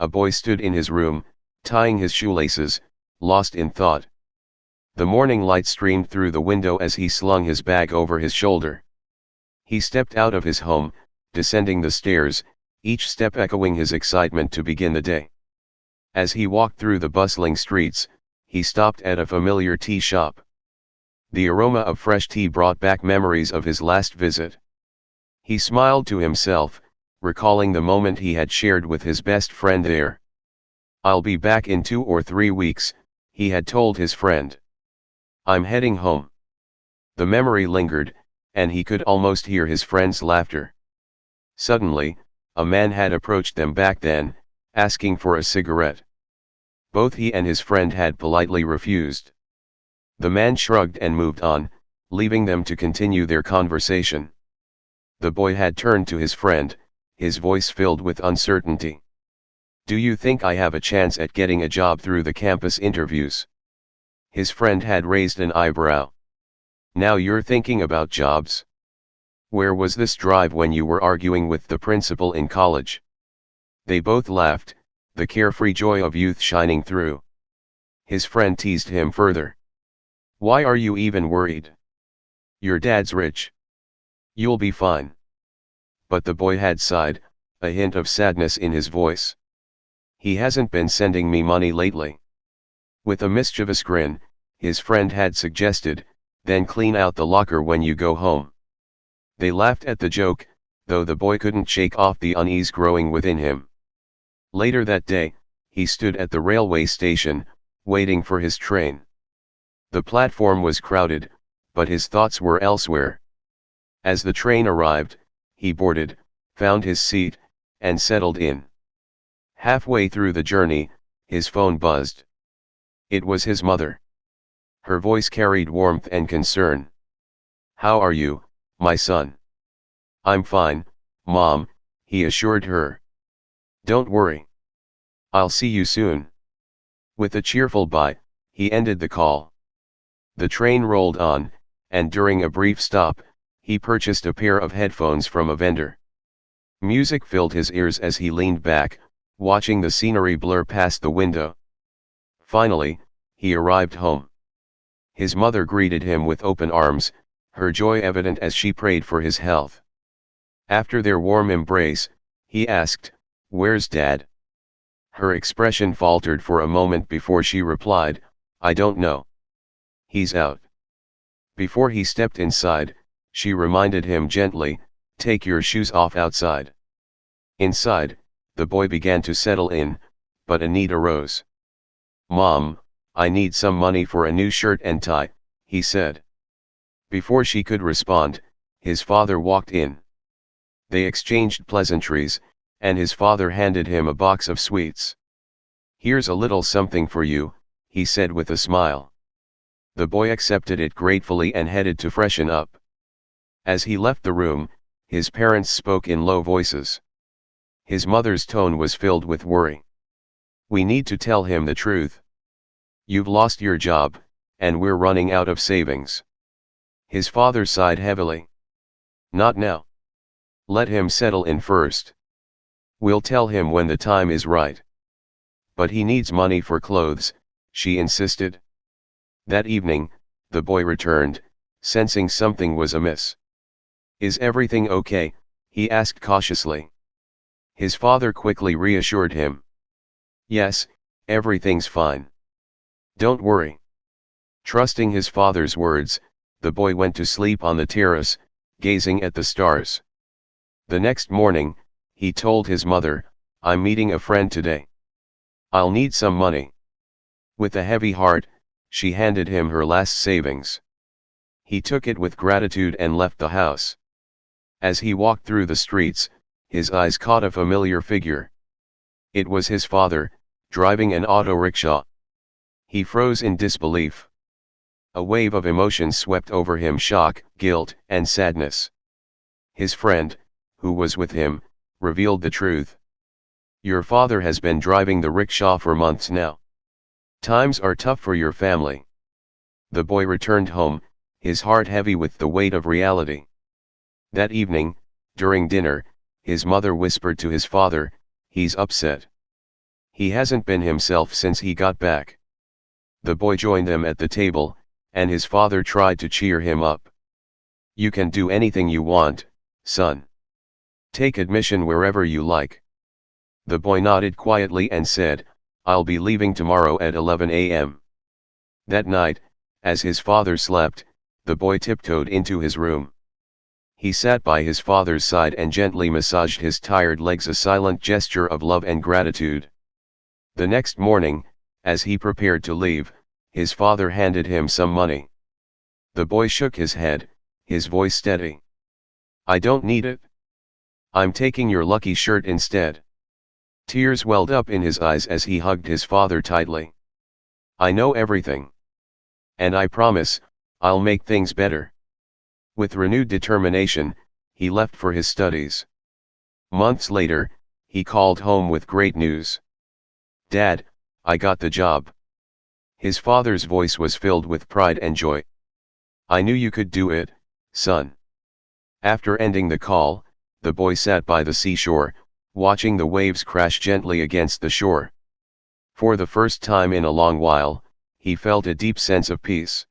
A boy stood in his room, tying his shoelaces, lost in thought. The morning light streamed through the window as he slung his bag over his shoulder. He stepped out of his home, descending the stairs, each step echoing his excitement to begin the day. As he walked through the bustling streets, he stopped at a familiar tea shop. The aroma of fresh tea brought back memories of his last visit. He smiled to himself, recalling the moment he had shared with his best friend there. "I'll be back in 2 or 3 weeks," he had told his friend. "I'm heading home." The memory lingered, and he could almost hear his friend's laughter. Suddenly, a man had approached them back then, asking for a cigarette. Both he and his friend had politely refused. The man shrugged and moved on, leaving them to continue their conversation. The boy had turned to his friend, his voice filled with uncertainty. "Do you think I have a chance at getting a job through the campus interviews?" His friend had raised an eyebrow. "Now you're thinking about jobs? Where was this drive when you were arguing with the principal in college?" They both laughed, the carefree joy of youth shining through. His friend teased him further. "Why are you even worried? Your dad's rich. You'll be fine." But the boy had sighed, a hint of sadness in his voice. "He hasn't been sending me money lately." With a mischievous grin, his friend had suggested, "Then clean out the locker when you go home." They laughed at the joke, though the boy couldn't shake off the unease growing within him. Later that day, he stood at the railway station, waiting for his train. The platform was crowded, but his thoughts were elsewhere. As the train arrived, he boarded, found his seat, and settled in. Halfway through the journey, his phone buzzed. It was his mother. Her voice carried warmth and concern. "How are you, my son?" "I'm fine, Mom," he assured her. "Don't worry. I'll see you soon." With a cheerful bye, he ended the call. The train rolled on, and during a brief stop, he purchased a pair of headphones from a vendor. Music filled his ears as he leaned back, watching the scenery blur past the window. Finally, he arrived home. His mother greeted him with open arms, her joy evident as she prayed for his health. After their warm embrace, he asked, "Where's Dad?" Her expression faltered for a moment before she replied, "I don't know. He's out." Before he stepped inside, she reminded him gently, "Take your shoes off outside." Inside, the boy began to settle in, but a need arose. "Mom, I need some money for a new shirt and tie," he said. Before she could respond, his father walked in. They exchanged pleasantries, and his father handed him a box of sweets. "Here's a little something for you," he said with a smile. The boy accepted it gratefully and headed to freshen up. As he left the room, his parents spoke in low voices. His mother's tone was filled with worry. "We need to tell him the truth. You've lost your job, and we're running out of savings." His father sighed heavily. "Not now. Let him settle in first. We'll tell him when the time is right." "But he needs money for clothes," she insisted. That evening, the boy returned, sensing something was amiss. "Is everything okay?" he asked cautiously. His father quickly reassured him. "Yes, everything's fine. Don't worry." Trusting his father's words, the boy went to sleep on the terrace, gazing at the stars. The next morning, he told his mother, "I'm meeting a friend today. I'll need some money." With a heavy heart, she handed him her last savings. He took it with gratitude and left the house. As he walked through the streets, his eyes caught a familiar figure. It was his father, driving an auto rickshaw. He froze in disbelief. A wave of emotion swept over him: shock, guilt, and sadness. His friend, who was with him, revealed the truth. "Your father has been driving the rickshaw for months now. Times are tough for your family." The boy returned home, his heart heavy with the weight of reality. That evening, during dinner, his mother whispered to his father, "He's upset. He hasn't been himself since he got back. The boy joined them at the table, and his father tried to cheer him up. You can do anything you want, son. Take admission wherever you like. The boy nodded quietly and said, I'll be leaving tomorrow at 11 a.m. That night, as his father slept, the boy tiptoed into his room. He sat by his father's side and gently massaged his tired legs, a silent gesture of love and gratitude. The next morning, as he prepared to leave, his father handed him some money. The boy shook his head, his voice steady. I don't need it. I'm taking your lucky shirt instead. Tears welled up in his eyes as he hugged his father tightly. I know everything. And I promise, I'll make things better. With renewed determination, he left for his studies. Months later, he called home with great news. Dad, I got the job. His father's voice was filled with pride and joy. I knew you could do it, son. After ending the call, the boy sat by the seashore, watching the waves crash gently against the shore. For the first time in a long while, he felt a deep sense of peace.